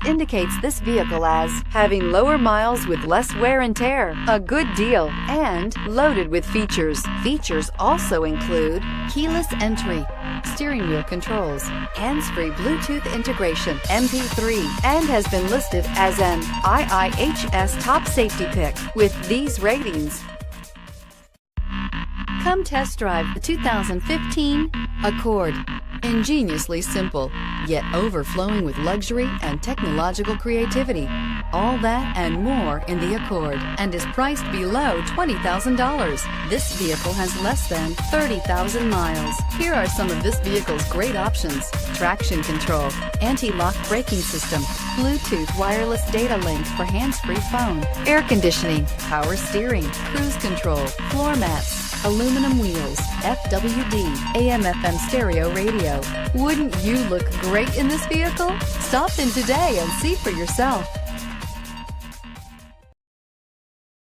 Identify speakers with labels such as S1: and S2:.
S1: indicates this vehicle as having lower miles with less wear and tear, a good deal, and loaded with features. Features also include keyless entry, steering wheel controls, hands-free Bluetooth integration, MP3, and has been listed as an IIHS top safety pick with these ratings. Come test drive the 2015 Accord. Ingeniously simple, yet overflowing with luxury and technological creativity. All that and more in the Accord, and is priced below $20,000. This vehicle has less than 30,000 miles. Here are some of this vehicle's great options: traction control, anti-lock braking system, Bluetooth wireless data link for hands-free phone, air conditioning, power steering, cruise control, floor mats, aluminum wheels, FWD, AM/FM stereo radio. Wouldn't you look great in this vehicle? Stop in today and see for yourself.